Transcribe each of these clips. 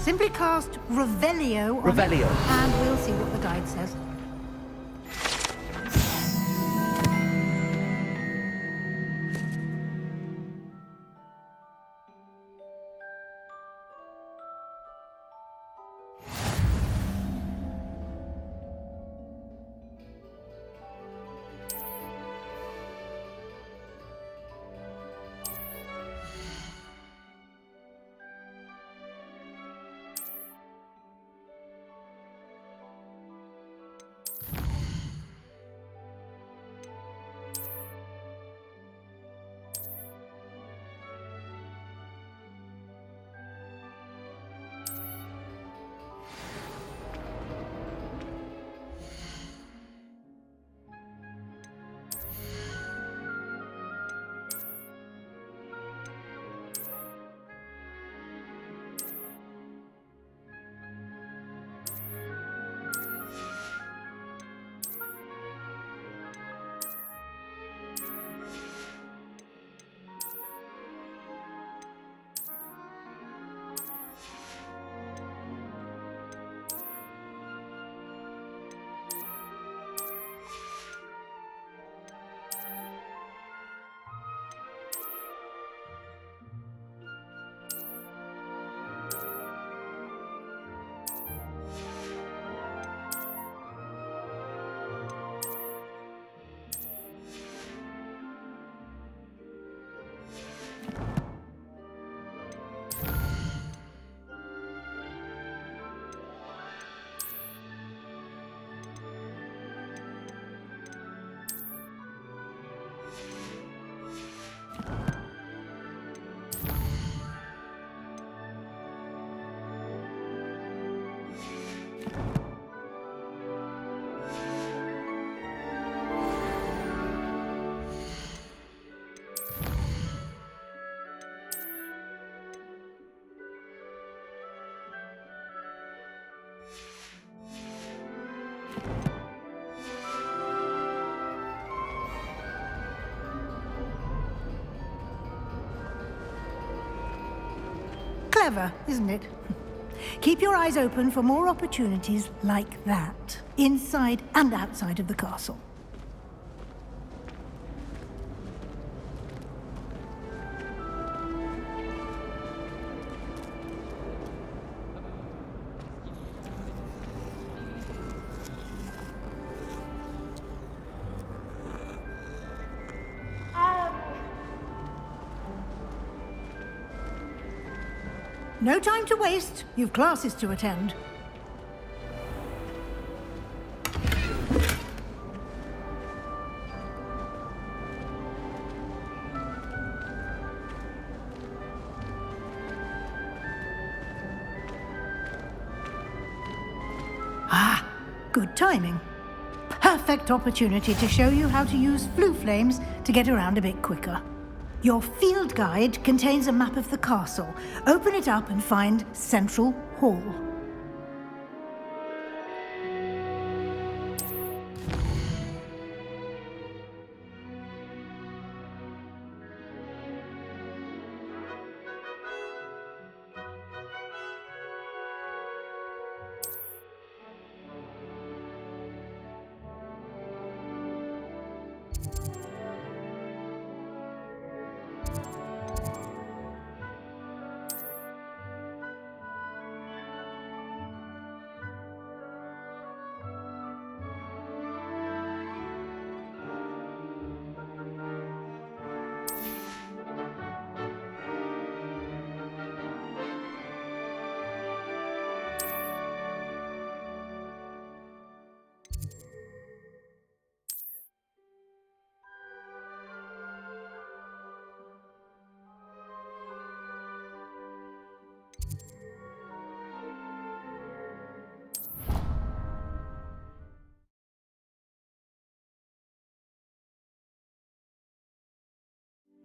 Simply cast Revelio on it, Revelio. and we'll see what the guide says. Clever, isn't it? Keep your eyes open for more opportunities like that, inside and outside of the castle. No time to waste. You've classes to attend. Ah, good timing. Perfect opportunity to show you how to use flue flames to get around a bit quicker. Your field guide contains a map of the castle. Open it up and find Central Hall.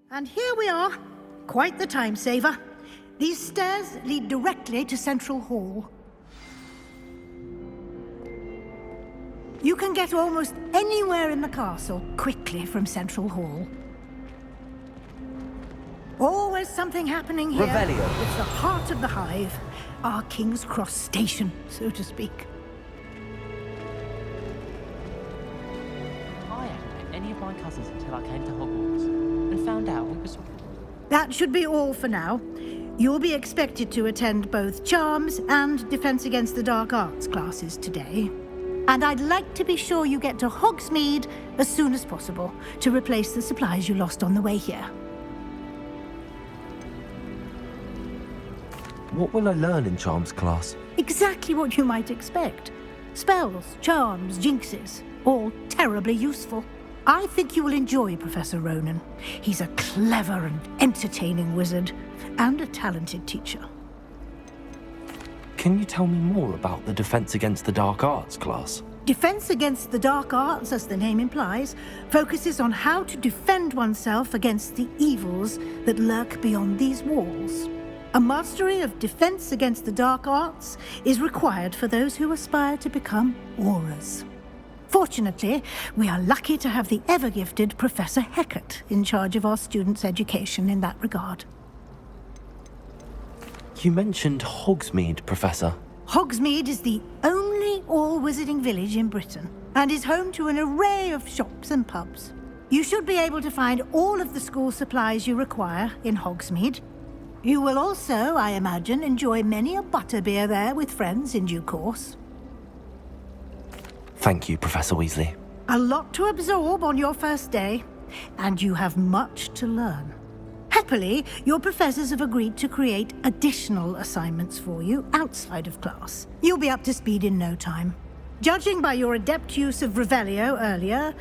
And here we are. Quite the time saver. These stairs lead directly to Central Hall. You can get almost anywhere in the castle quickly from Central Hall. Always something happening here. Revelio. It's the heart of the hive. our King's Cross station, so to speak. I hadn't met any of my cousins until I came to Hogwarts and found out it was... That should be all for now. You'll be expected to attend both Charms and Defense Against the Dark Arts classes today. And I'd like to be sure you get to Hogsmeade as soon as possible to replace the supplies you lost on the way here. What will I learn in Charms class? Exactly what you might expect. Spells, charms, jinxes, all terribly useful. I think you will enjoy Professor Ronan. He's a clever and entertaining wizard, and a talented teacher. Can you tell me more about the Defense Against the Dark Arts class? Defense Against the Dark Arts, as the name implies, focuses on how to defend oneself against the evils that lurk beyond these walls. A mastery of Defense Against the Dark Arts is required for those who aspire to become Aurors. Fortunately, we are lucky to have the ever-gifted Professor Hecat in charge of our students' education in that regard. You mentioned Hogsmeade, Professor. Hogsmeade is the only all-wizarding village in Britain and is home to an array of shops and pubs. You should be able to find all of the school supplies you require in Hogsmeade. You will also, I imagine, enjoy many a butterbeer there with friends in due course. Thank you, Professor Weasley. A lot to absorb on your first day, and you have much to learn. Happily, your professors have agreed to create additional assignments for you outside of class. You'll be up to speed in no time. Judging by your adept use of Revelio earlier,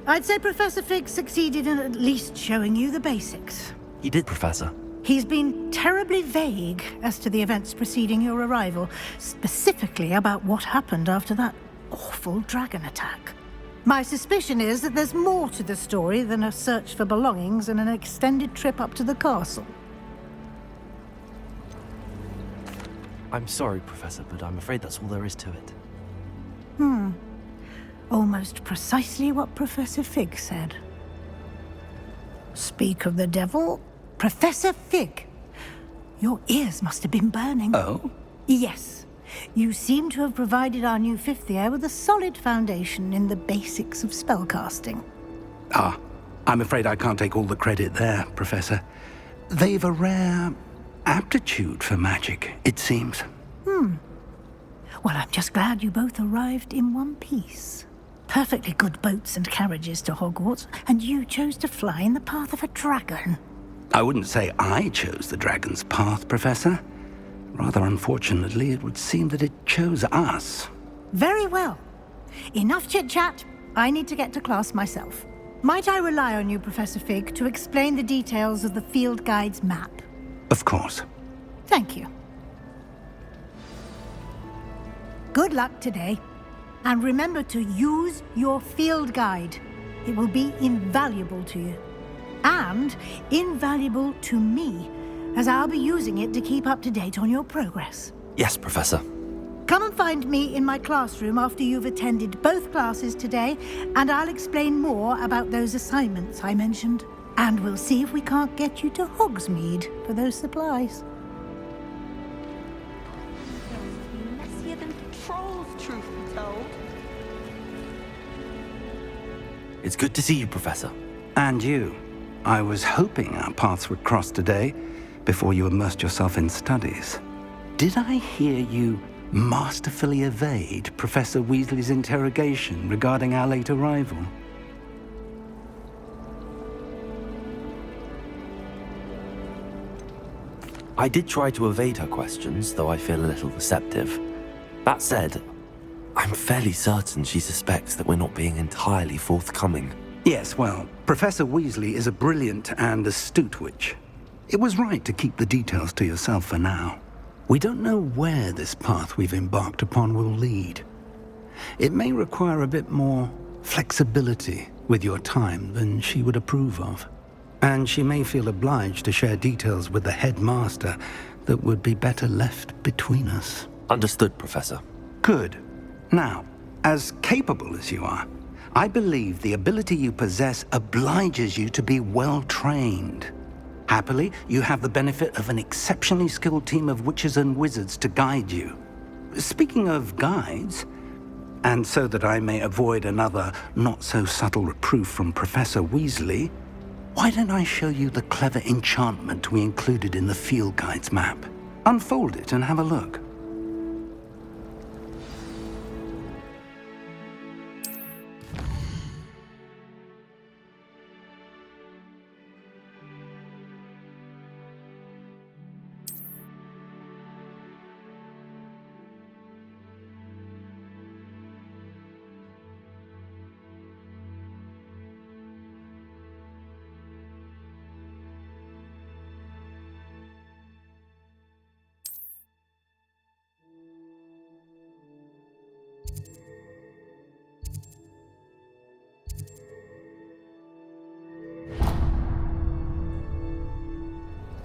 I'd say Professor Fig succeeded in at least showing you the basics. He did, Professor. He's been terribly vague as to the events preceding your arrival, specifically about what happened after that awful dragon attack. My suspicion is that there's more to the story than a search for belongings and an extended trip up to the castle. I'm sorry, Professor, but I'm afraid that's all there is to it. Almost precisely what Professor Fig said. Speak of the devil, Professor Fig. Your ears must have been burning. Oh? Yes. You seem to have provided our new fifth year with a solid foundation in the basics of spellcasting. Ah, I'm afraid I can't take all the credit there, Professor. They've a rare aptitude for magic, it seems. Well, I'm just glad you both arrived in one piece. Perfectly good boats and carriages to Hogwarts, and you chose to fly in the path of a dragon. I wouldn't say I chose the dragon's path, Professor. Rather unfortunately, it would seem that it chose us. Very well. Enough chit-chat. I need to get to class myself. Might I rely on you, Professor Fig, to explain the details of the field guide's map? Of course. Thank you. Good luck today. And remember to use your field guide. It will be invaluable to you. And invaluable to me, as I'll be using it to keep up to date on your progress. Yes, Professor. Come and find me in my classroom after you've attended both classes today, and I'll explain more about those assignments I mentioned. And we'll see if we can't get you to Hogsmeade for those supplies. Messier than trolls, truth be told. It's good to see you, Professor. And you. I was hoping our paths would cross today, before you immersed yourself in studies. Did I hear you masterfully evade Professor Weasley's interrogation regarding our late arrival? I did try to evade her questions, though I feel a little receptive. That said, I'm fairly certain she suspects that we're not being entirely forthcoming. Yes, well, Professor Weasley is a brilliant and astute witch. It was right to keep the details to yourself for now. We don't know where this path we've embarked upon will lead. It may require a bit more flexibility with your time than she would approve of. And she may feel obliged to share details with the headmaster that would be better left between us. Understood, Professor. Good. Now, as capable as you are, I believe the ability you possess obliges you to be well trained. Happily, you have the benefit of an exceptionally skilled team of witches and wizards to guide you. Speaking of guides, and so that I may avoid another not-so-subtle reproof from Professor Weasley, why don't I show you the clever enchantment we included in the field guide's map? Unfold it and have a look.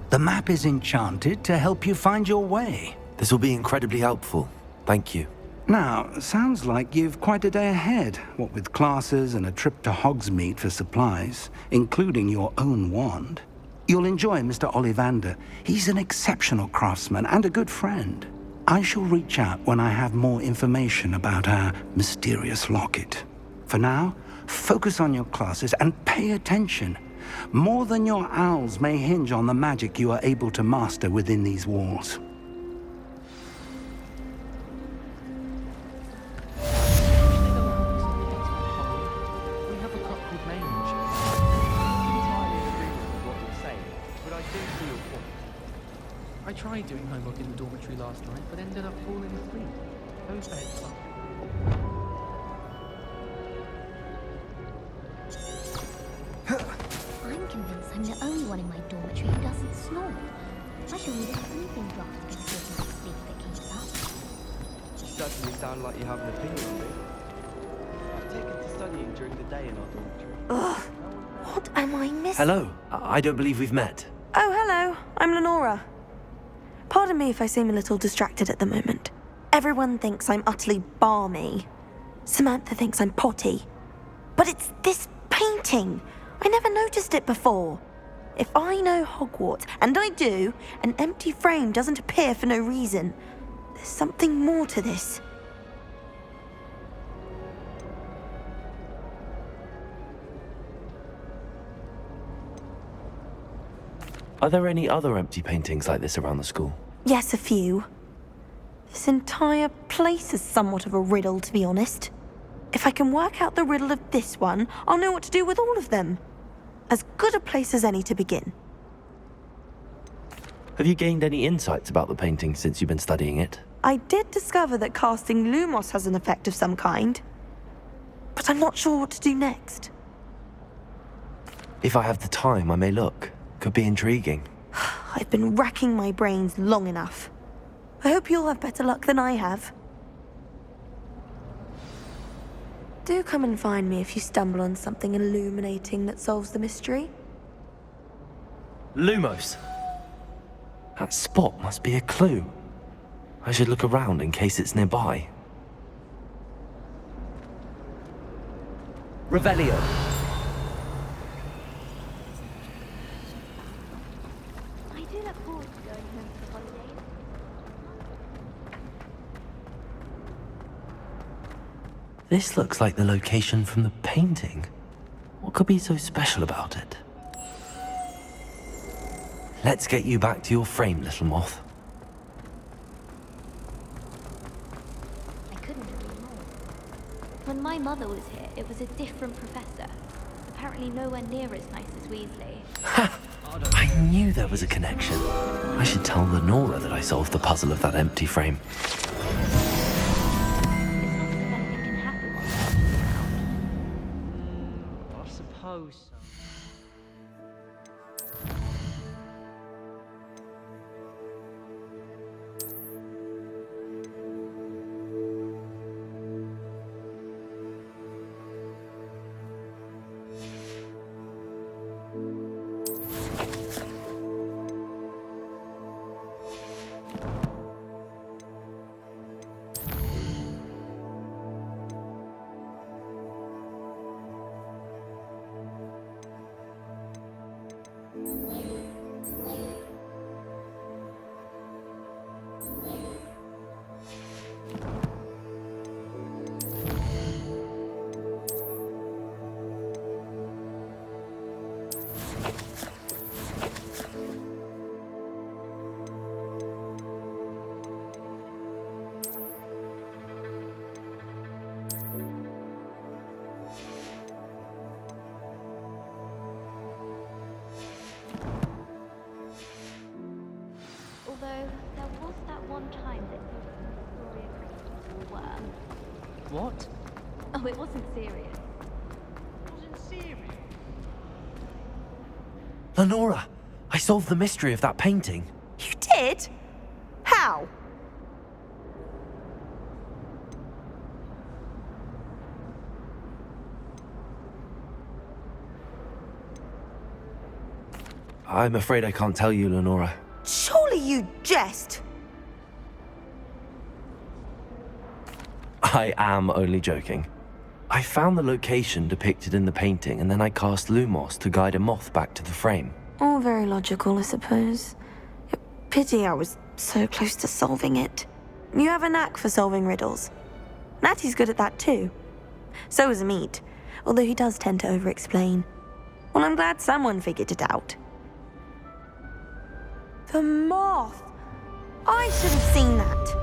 The map is enchanted to help you find your way. This will be incredibly helpful. Thank you. Now, sounds like you've quite a day ahead, what with classes and a trip to Hogsmeade for supplies, including your own wand. You'll enjoy Mr. Ollivander. He's an exceptional craftsman and a good friend. I shall reach out when I have more information about our mysterious locket. For now, focus on your classes and pay attention. More than your owls may hinge on the magic you are able to master within these walls. We have a cop called Mange. I entirely agree with what you're saying, but I do see your point. I tried doing homework in the dormitory last night, but ended up falling asleep. Those beds are... I'm convinced I'm the only one in my dormitory who doesn't snore. I shall need a sleeping draught to give me sleep that keeps up. You certainly sound like you have an opinion on me. I've taken to studying during the day in our dormitory. Ugh, what am I missing? Hello. I don't believe we've met. Oh, hello. I'm Lenora. Pardon me if I seem a little distracted at the moment. Everyone thinks I'm utterly balmy. Samantha thinks I'm potty. But it's this painting. I never noticed it before. If I know Hogwarts, and I do, an empty frame doesn't appear for no reason. There's something more to this. Are there any other empty paintings like this around the school? Yes, a few. This entire place is somewhat of a riddle, to be honest. If I can work out the riddle of this one, I'll know what to do with all of them. As good a place as any to begin. Have you gained any insights about the painting since you've been studying it? I did discover that casting Lumos has an effect of some kind. But I'm not sure what to do next. If I have the time, I may look. Could be intriguing. I've been racking my brains long enough. I hope you'll have better luck than I have. Do come and find me if you stumble on something illuminating that solves the mystery. Lumos! That spot must be a clue. I should look around in case it's nearby. Revelio! I do look forward to going home for the holidays. This looks like the location from the painting. What could be so special about it? Let's get you back to your frame, little moth. I couldn't agree more. When my mother was here, it was a different professor. Apparently nowhere near as nice as Weasley. Ha! I knew there was a connection. I should tell Lenora that I solved the puzzle of that empty frame. It's not as if anything can happen while she's around. I suppose so. Although, there was that one time that you told the story of Christopher Worm. What? Oh, it wasn't serious. Wasn't serious. Lenora, I solved the mystery of that painting. You did? How? I'm afraid I can't tell you, Lenora. Surely you jest. I am only joking. I found the location depicted in the painting, and then I cast Lumos to guide a moth back to the frame. All very logical, I suppose. Pity I was so close to solving it. You have a knack for solving riddles. Natty's good at that too. So is Amit, although he does tend to over-explain. Well, I'm glad someone figured it out. The moth! I should have seen that.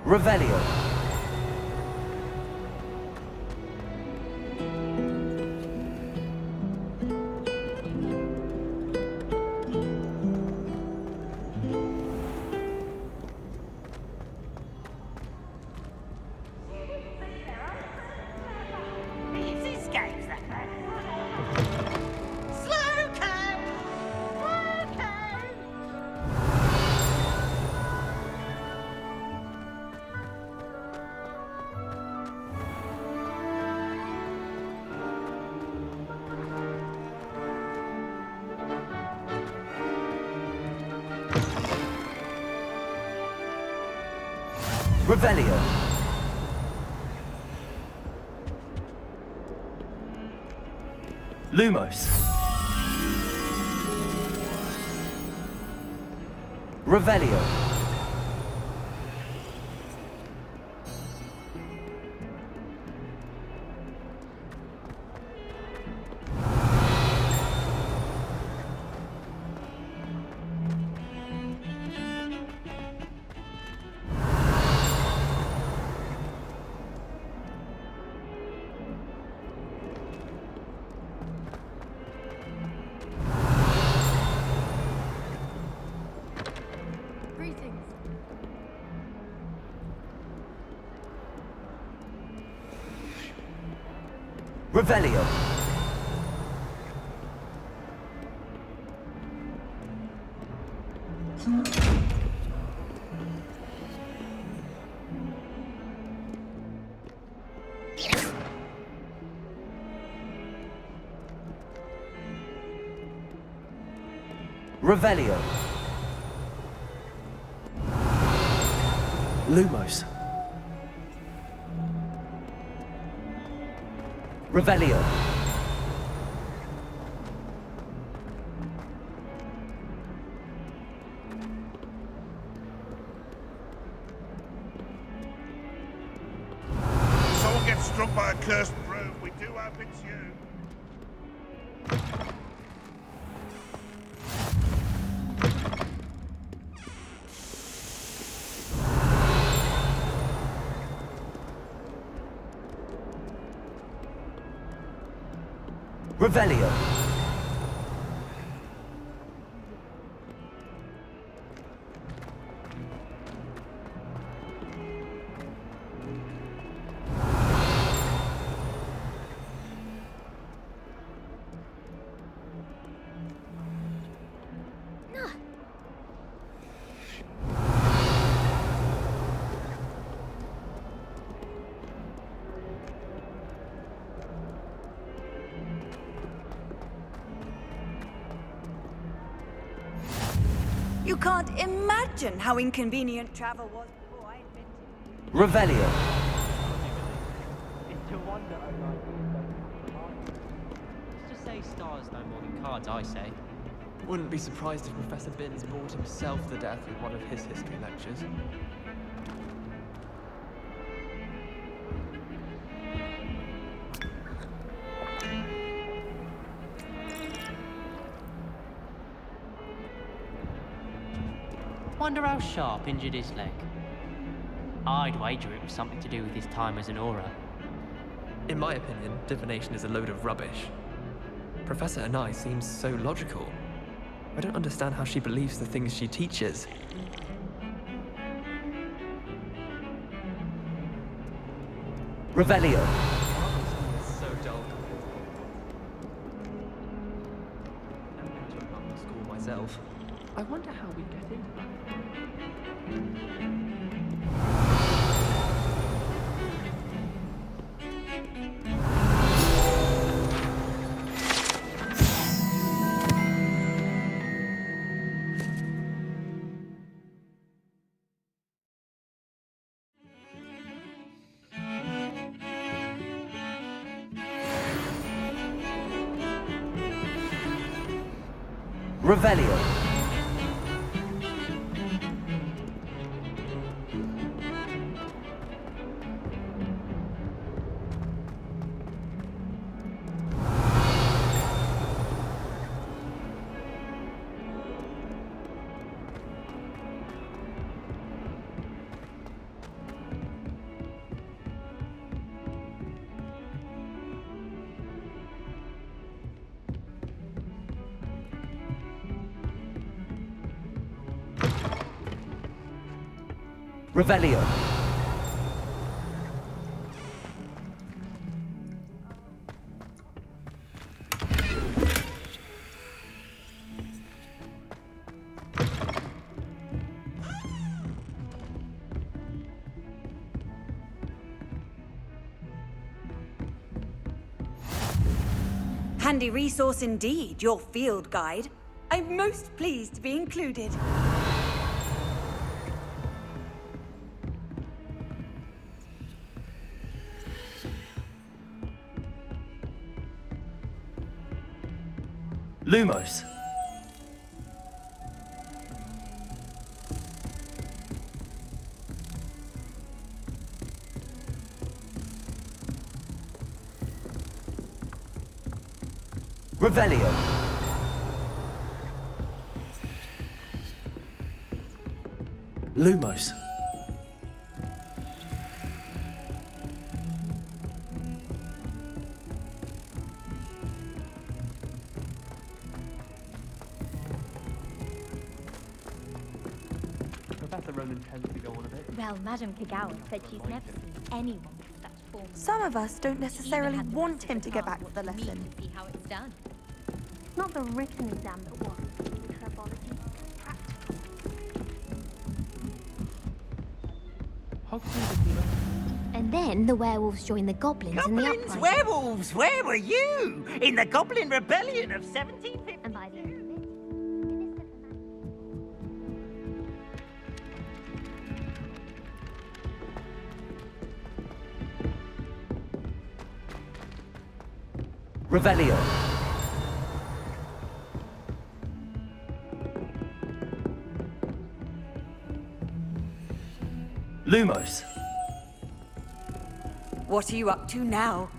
Revelio. Revelio. Lumos. Revelio. Revelio. Revelio. Lumos. Revelio. Someone gets struck by a cursed broom, we do hope it's you. Revelio. You can't imagine how inconvenient travel was before I invented it. Revelio. It's a wonder I like it. Let's just say stars no more than cards, I say. Wouldn't be surprised if Professor Binns bored himself to death with one of his history lectures. Wonder how Sharp injured his leg. I'd wager it was something to do with his time as an aura. In my opinion, divination is a load of rubbish. Professor Anai seems so logical. I don't understand how she believes the things she teaches. Revelio. So dull. Never been to a public school myself. I wonder how we get in. Revelio. Revelio. Handy resource indeed, your field guide. I'm most pleased to be included. Lumos. Revelio. Lumos. Professor Ronan tends to go on a bit. Well, Madame Kagawa said she's never seen anyone with such form. Some of us don't necessarily want him to get back to the lesson. See how it's done. Not the written exam that was. Herbology, practical. Hogwarts Legacy. And then the werewolves joined the goblins in the Goblins? uprising. Werewolves? Where were you? In the Goblin Rebellion of 1750? And by the end of it, Revelio. Lumos. What are you up to now?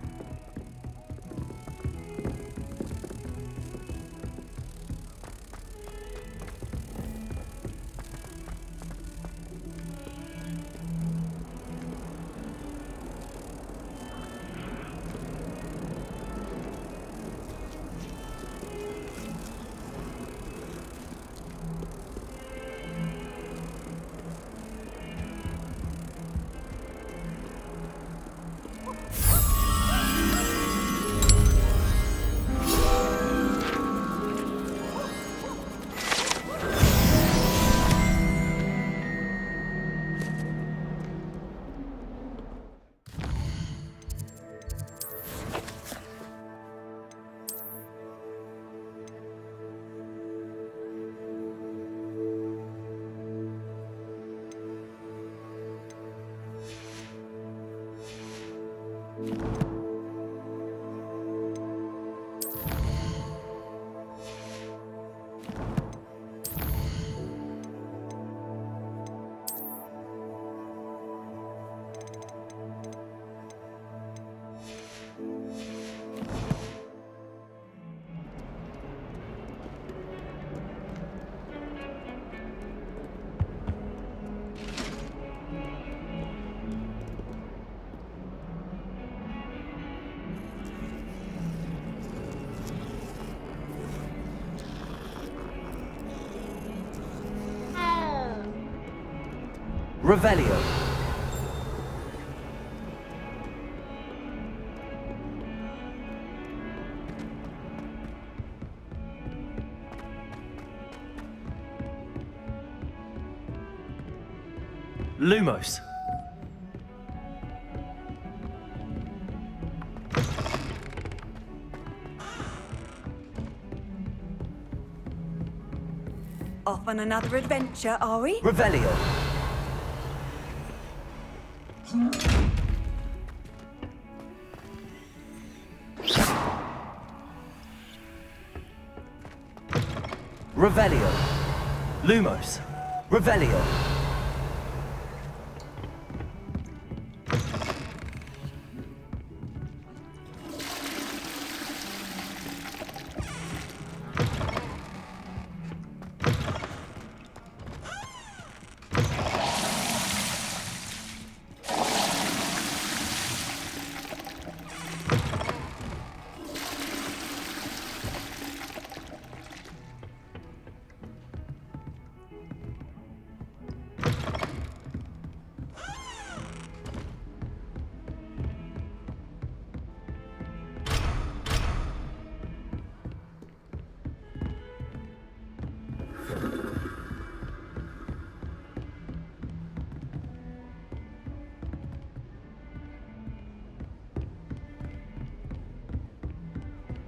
Revelio. Lumos. Off on another adventure, are we? Revelio. Revelio. Lumos. Revelio.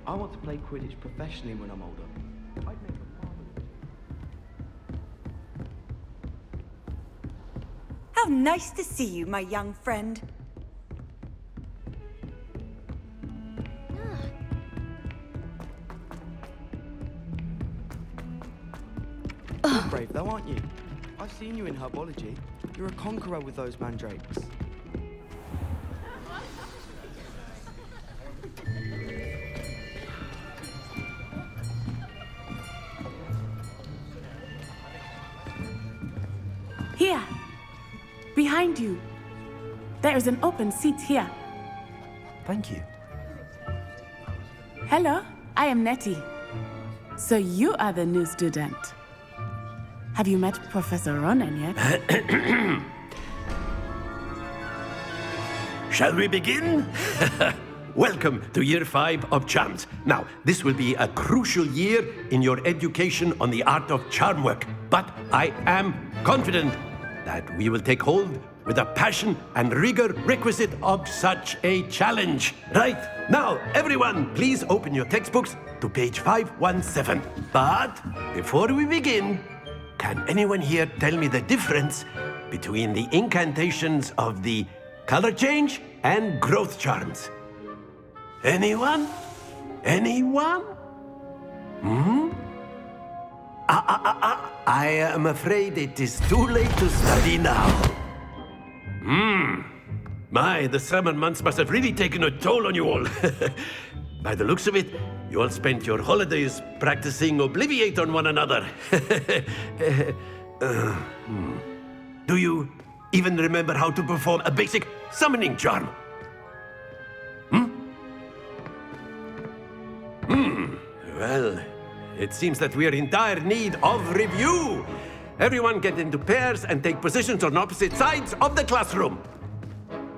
I want to play Quidditch professionally when I'm older. I'd make a marvelous... How nice to see you, my young friend. You're brave though, aren't you? I've seen you in herbology. You're a conqueror with those mandrakes. Here, behind you. There is an open seat here. Thank you. Hello, I am Nettie. So you are the new student. Have you met Professor Ronan yet? Shall we begin? Welcome to Year 5 of Charms. Now, this will be a crucial year in your education on the art of charm work, but I am confident that we will take hold with the passion and rigor requisite of such a challenge. Right, now, everyone, please open your textbooks to page 517. But before we begin, can anyone here tell me the difference between the incantations of the color change and growth charms? Anyone? Anyone? I am afraid it is too late to study now. My, the summer months must have really taken a toll on you all. By the looks of it, you all spent your holidays practicing Obliviate on one another. Do you even remember how to perform a basic summoning charm? Well, it seems that we are in dire need of review. Everyone get into pairs and take positions on opposite sides of the classroom.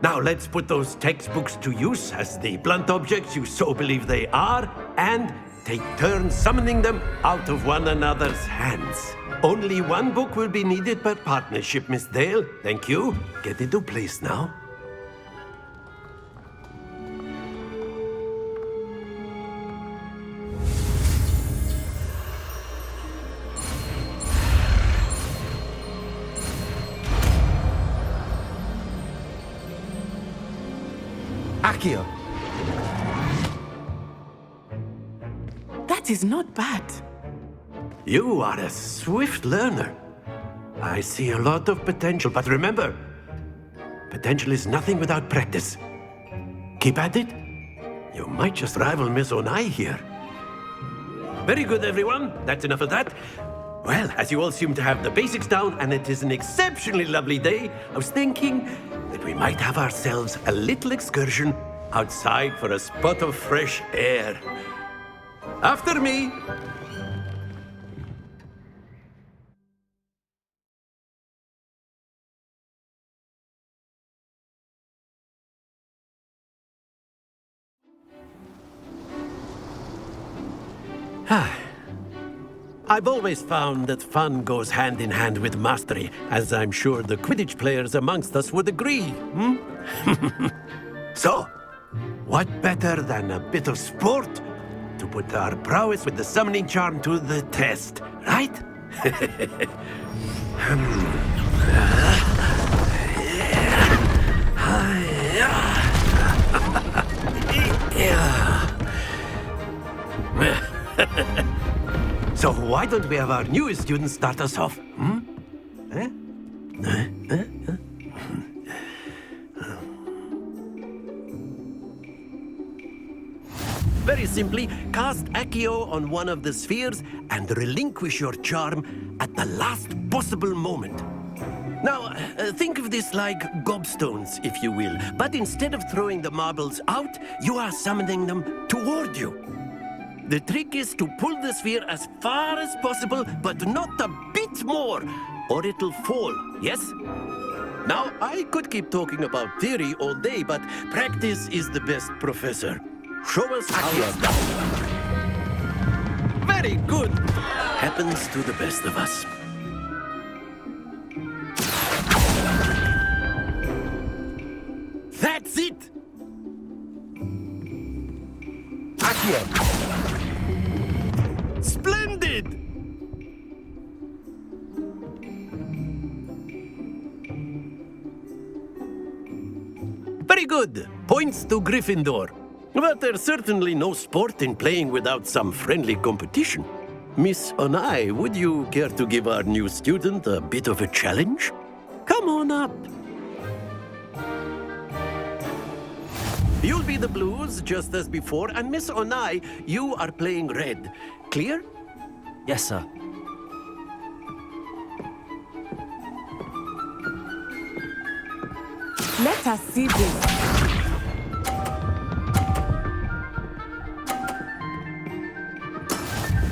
Now let's put those textbooks to use as the blunt objects you so believe they are, and take turns summoning them out of one another's hands. Only one book will be needed per partnership, Miss Dale. Thank you. Get into place now. Accio. That is not bad. You are a swift learner. I see a lot of potential, but remember, potential is nothing without practice. Keep at it. You might just rival Miss Onai here. Very good, everyone. That's enough of that. Well, as you all seem to have the basics down, and it is an exceptionally lovely day, I was thinking that we might have ourselves a little excursion outside for a spot of fresh air. After me. I've always found that fun goes hand in hand with mastery, as I'm sure the Quidditch players amongst us would agree. So, what better than a bit of sport to put our prowess with the summoning charm to the test, right? So why don't we have our newest student start us off? Very simply, cast Accio on one of the spheres and relinquish your charm at the last possible moment. Now, think of this like gobstones, if you will, but instead of throwing the marbles out, you are summoning them toward you. The trick is to pull the sphere as far as possible, but not a bit more, or it'll fall, yes? Now, I could keep talking about theory all day, but practice is the best professor. Show us how it's done. Very good. Happens to the best of us. That's it! Accio. Very good. Points to Gryffindor. But there's certainly no sport in playing without some friendly competition. Miss Onai, would you care to give our new student a bit of a challenge? Come on up. You'll be the blues, just as before, and Miss Onai, you are playing red. Clear? Yes, sir. Let us see this.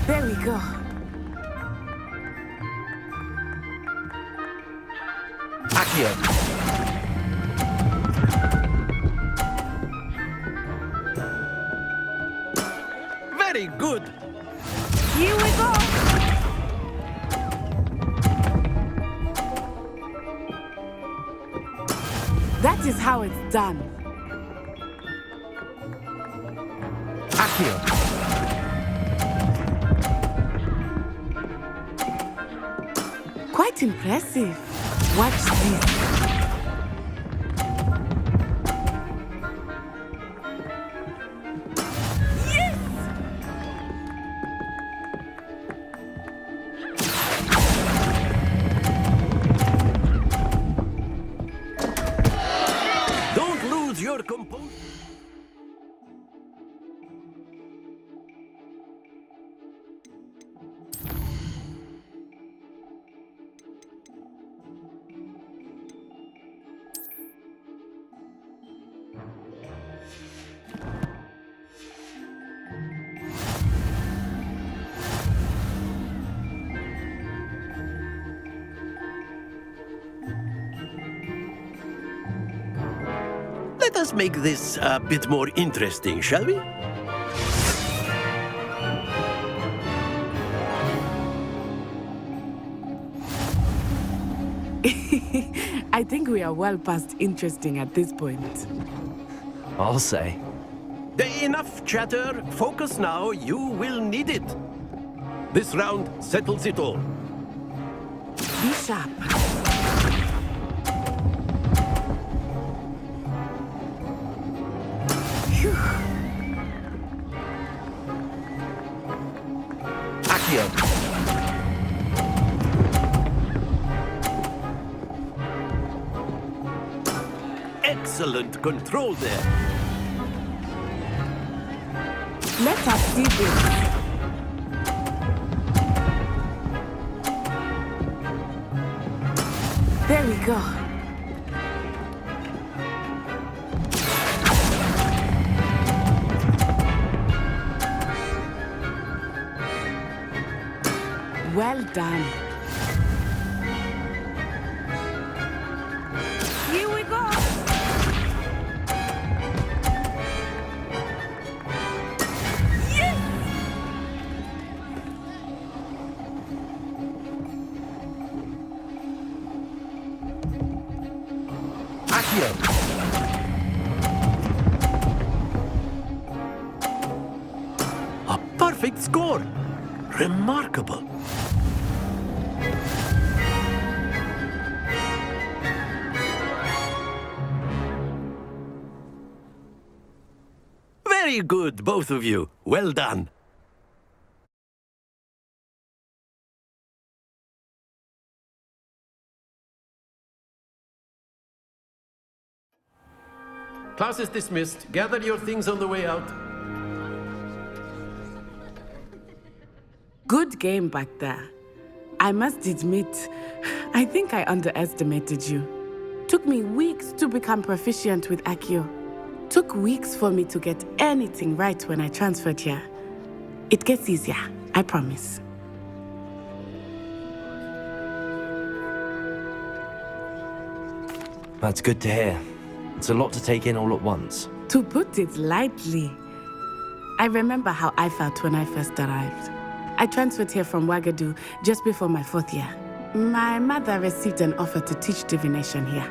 There we go. Accio. Very good. Here we go. That is how it's done. Accio. Quite impressive. Watch this. Don't lose your composure. Let us make this a bit more interesting, shall we? I think we are well past interesting at this point. I'll say. Enough chatter. Focus now. You will need it. This round settles it all. Be sharp. Accio. Excellent control there. Let us see this. There we go. Well done. Here we go. Yes! Accio. A perfect score. Remarkable. Very good, both of you. Well done. Class is dismissed. Gather your things on the way out. Good game back there. I must admit, I think I underestimated you. Took me weeks to become proficient with Accio. Took weeks for me to get anything right when I transferred here. It gets easier, I promise. That's good to hear. It's a lot to take in all at once. To put it lightly, I remember how I felt when I first arrived. I transferred here from Ouagadougou just before my 4th year. My mother received an offer to teach divination here.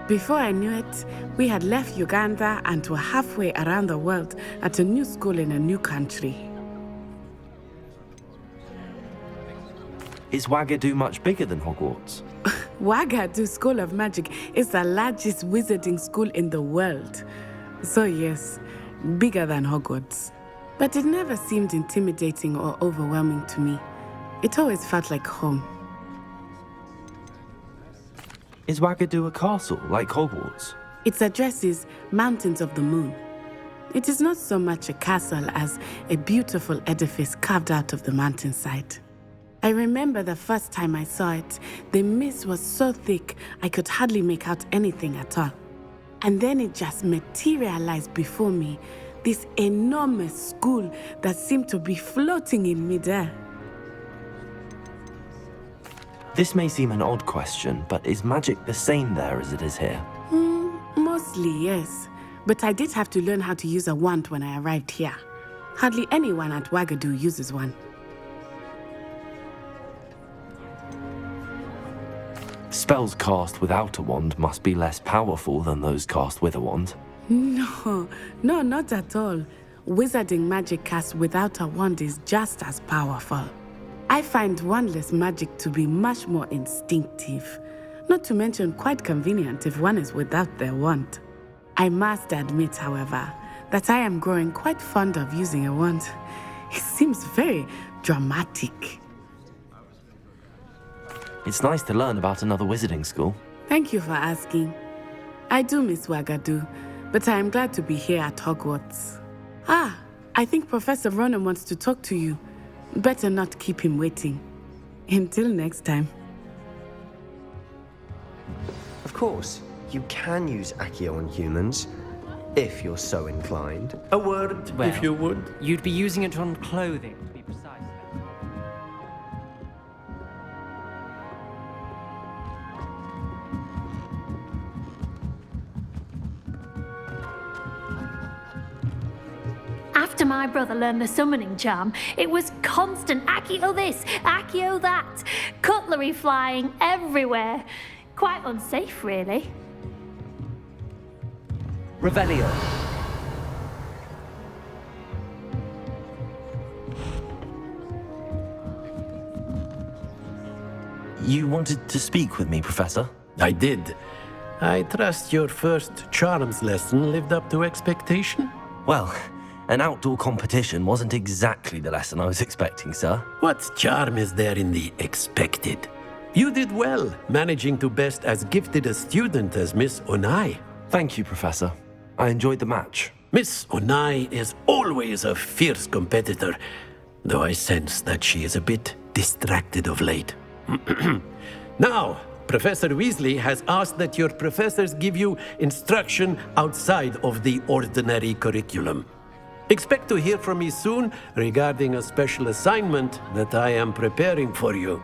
Before I knew it, we had left Uganda and were halfway around the world at a new school in a new country. Is Ouagadougou much bigger than Hogwarts? Wagadu School of Magic is the largest wizarding school in the world. So yes, bigger than Hogwarts. But it never seemed intimidating or overwhelming to me. It always felt like home. Is Wagadu a castle like Hogwarts? Its address is Mountains of the Moon. It is not so much a castle as a beautiful edifice carved out of the mountainside. I remember the first time I saw it, the mist was so thick I could hardly make out anything at all. And then it just materialized before me, this enormous school that seemed to be floating in midair. This may seem an odd question, but is magic the same there as it is here? Mostly, yes. But I did have to learn how to use a wand when I arrived here. Hardly anyone at Wagadu uses one. Spells cast without a wand must be less powerful than those cast with a wand. No, not at all. Wizarding magic cast without a wand is just as powerful. I find wandless magic to be much more instinctive. Not to mention quite convenient if one is without their wand. I must admit, however, that I am growing quite fond of using a wand. It seems very dramatic. It's nice to learn about another wizarding school. Thank you for asking. I do miss Wagadu, but I am glad to be here at Hogwarts. I think Professor Ronan wants to talk to you. Better not keep him waiting. Until next time. Of course, you can use Accio on humans, if you're so inclined. A word, if you would. You'd be using it on clothing, to be precise. After my brother learned the summoning charm, it was constant Accio this, Accio that, cutlery flying everywhere. Quite unsafe, really. Revelio. You wanted to speak with me, Professor? I did. I trust your first charms lesson lived up to expectation? Well, an outdoor competition wasn't exactly the lesson I was expecting, sir. What charm is there in the expected? You did well, managing to best as gifted a student as Miss Onai. Thank you, Professor. I enjoyed the match. Miss Onai is always a fierce competitor, though I sense that she is a bit distracted of late. Now, Professor Weasley has asked that your professors give you instruction outside of the ordinary curriculum. Expect to hear from me soon regarding a special assignment that I am preparing for you.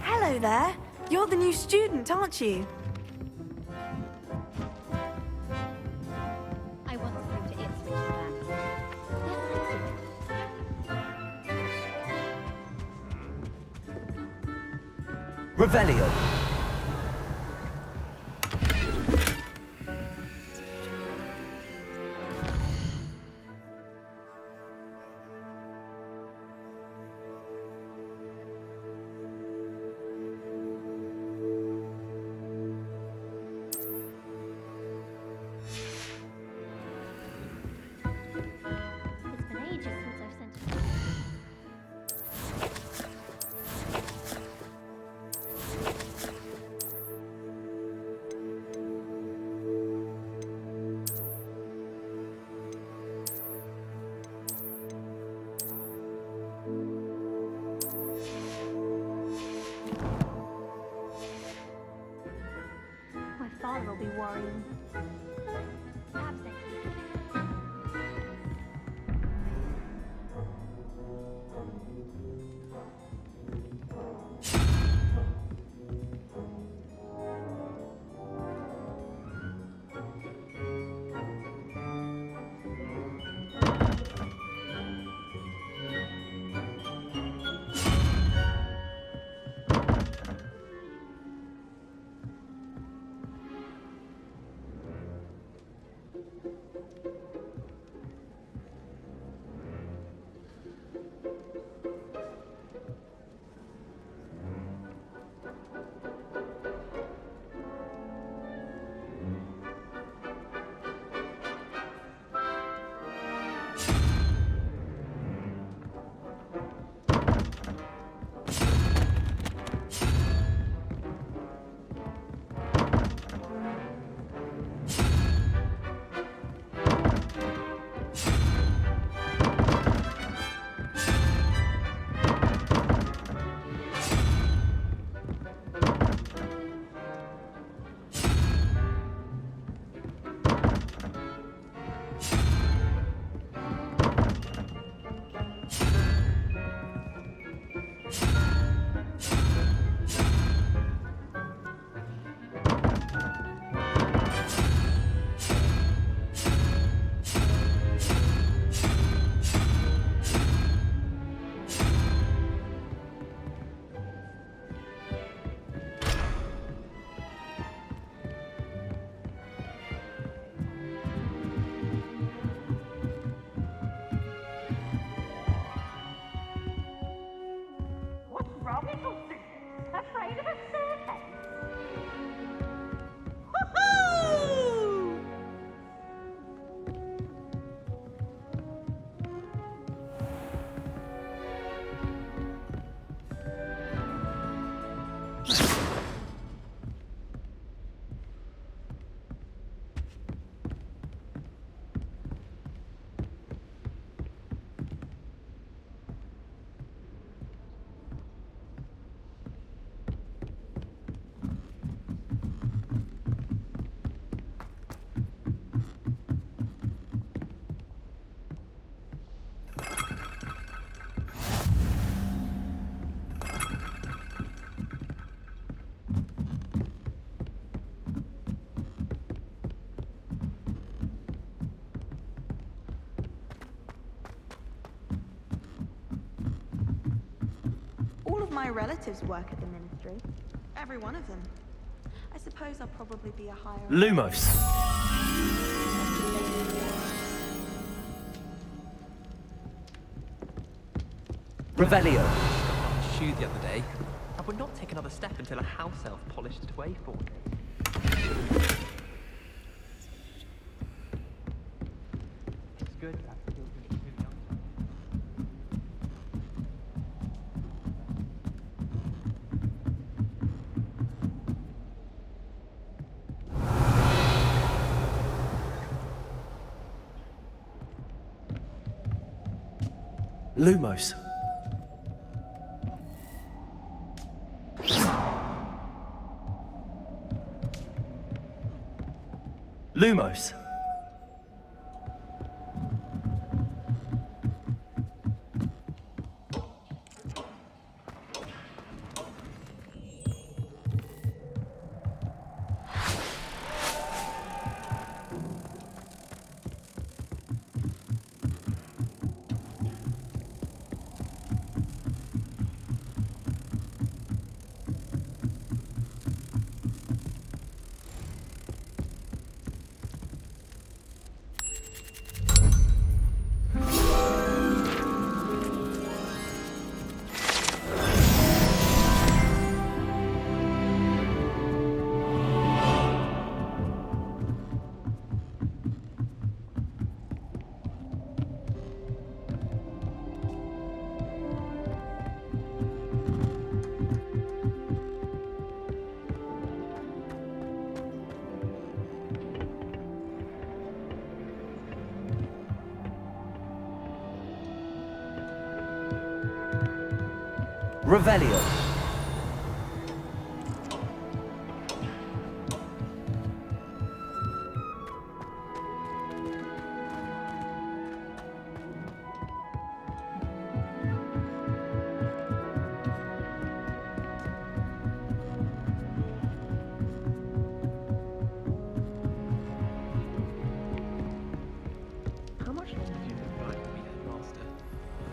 Hello there. You're the new student, aren't you? I want to go to Ipswich for that. Revelio. relatives work at the ministry. Every one of them. I suppose I'll probably be a higher... Lumos. Revelio. Shoe the other day. I would not take another step until a house elf polished it away for me. It's good that children are too young. Lumos. Lumos. Revelio. How much longer do you think I will be headmaster?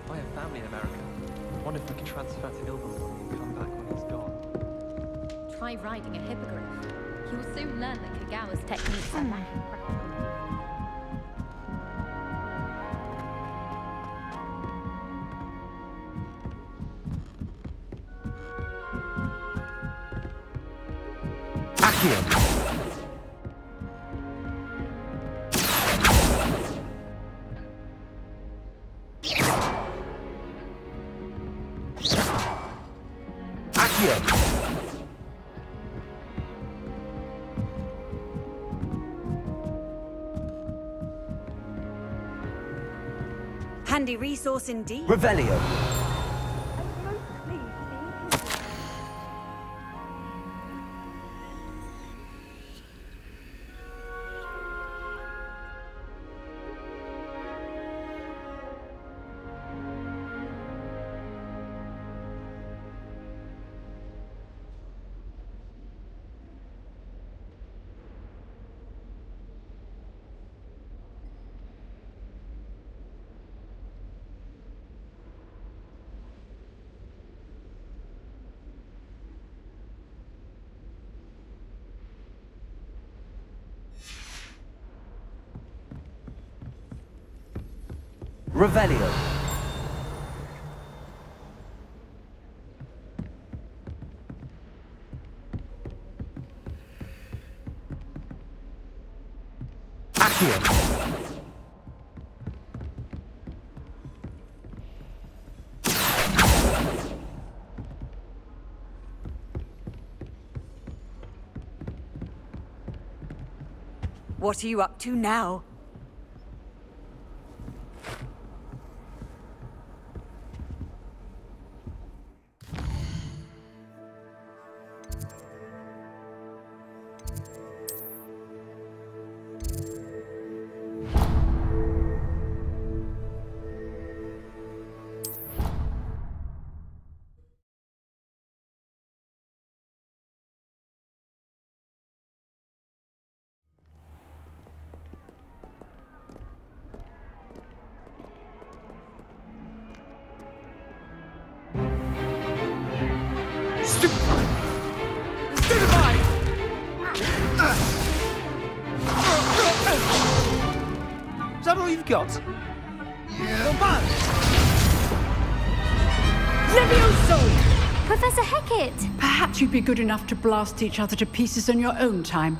I have family in America. Wonder if we could transfer to Ilvermorny and come back when he's gone. Try riding a hippogriff. You'll soon learn that Kagawa's techniques are lacking practice. Accio. Handy resource indeed. Revelio. Revelio. Accio. What are you up to now? Stupefy! Is that all you've got? Yeah. Levioso! Professor Hecat! Perhaps you'd be good enough to blast each other to pieces in your own time.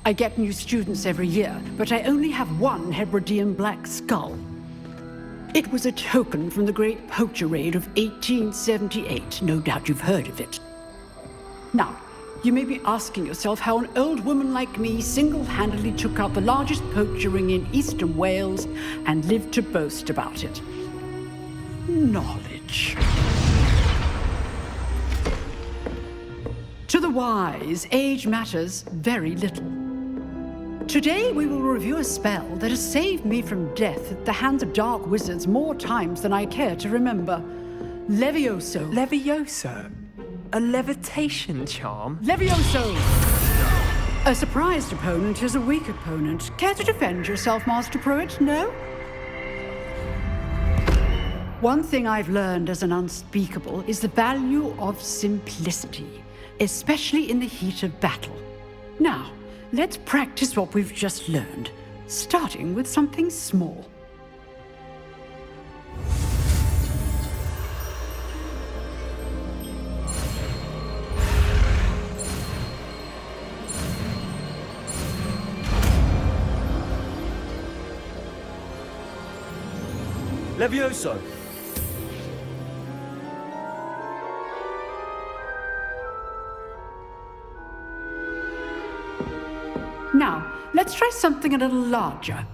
I get new students every year, but I only have one Hebridean black skull. It was a token from the Great Poacher Raid of 1878. No doubt you've heard of it. Now, you may be asking yourself how an old woman like me single-handedly took out the largest poacher ring in eastern Wales and lived to boast about it. Knowledge. To the wise, age matters very little. Today we will review a spell that has saved me from death at the hands of dark wizards more times than I care to remember. Levioso. Levioso? A levitation charm? Levioso! A surprised opponent is a weak opponent. Care to defend yourself, Master Pruitt? No? One thing I've learned as an unspeakable is the value of simplicity, especially in the heat of battle. Now, let's practice what we've just learned, starting with something small. Levioso! Now, let's try something a little larger.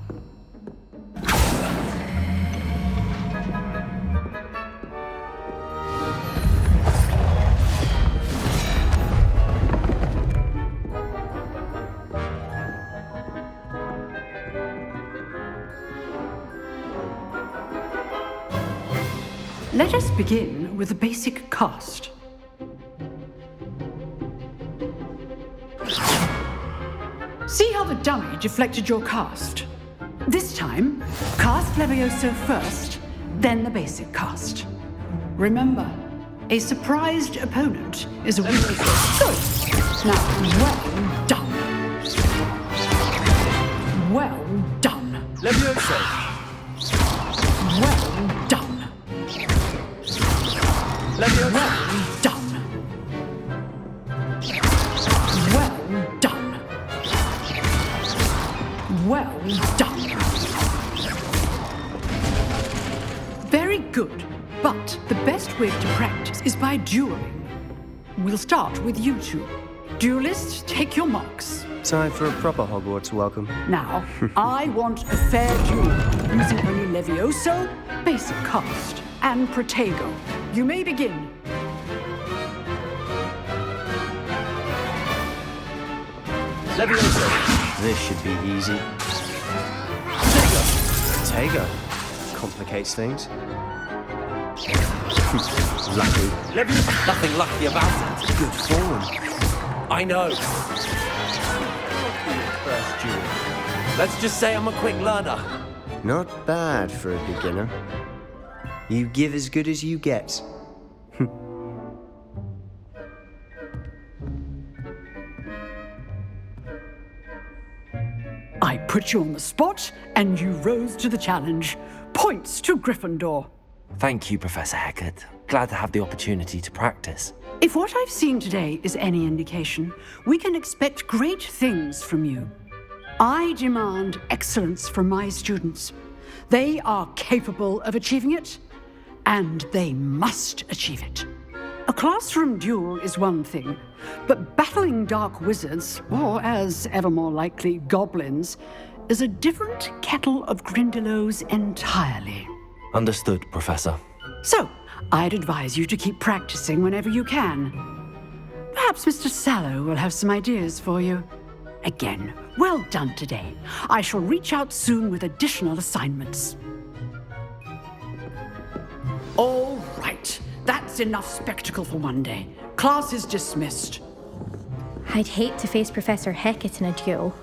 Let us begin with the basic cast. See how the dummy deflected your cast? This time, cast Levioso first, then the basic cast. Remember, a surprised opponent is a weak opponent. Good. Now, well done. Well done. Levioso! Well done. Levioso! Well done. Well done. Well done. Very good. But the best way to practice is by dueling. We'll start with you two. Duelists, take your marks. Time for a proper Hogwarts welcome. Now, I want a fair duel, using only Levioso, basic cast, and Protego. You may begin. Levioso! This should be easy. Protego. Complicates things. Lucky. Levioso! Nothing lucky about it. Good form. I know. First duel. Let's just say I'm a quick learner. Not bad for a beginner. You give as good as you get. I put you on the spot, and you rose to the challenge. Points to Gryffindor. Thank you, Professor Hecat. Glad to have the opportunity to practice. If what I've seen today is any indication, we can expect great things from you. I demand excellence from my students. They are capable of achieving it, and they must achieve it. A classroom duel is one thing, but battling dark wizards, or as ever more likely, goblins, is a different kettle of Grindylows entirely. Understood, Professor. So, I'd advise you to keep practicing whenever you can. Perhaps Mr. Sallow will have some ideas for you. Again, well done today. I shall reach out soon with additional assignments. All right. That's enough spectacle for one day. Class is dismissed. I'd hate to face Professor Hecat in a duel.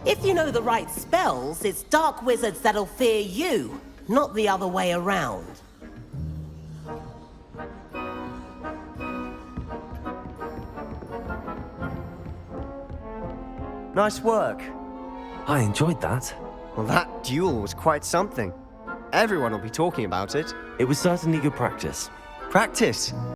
If you know the right spells, it's dark wizards that'll fear you, not the other way around. Nice work. I enjoyed that. Well, that duel was quite something. Everyone will be talking about it. It was certainly good practice. Practice?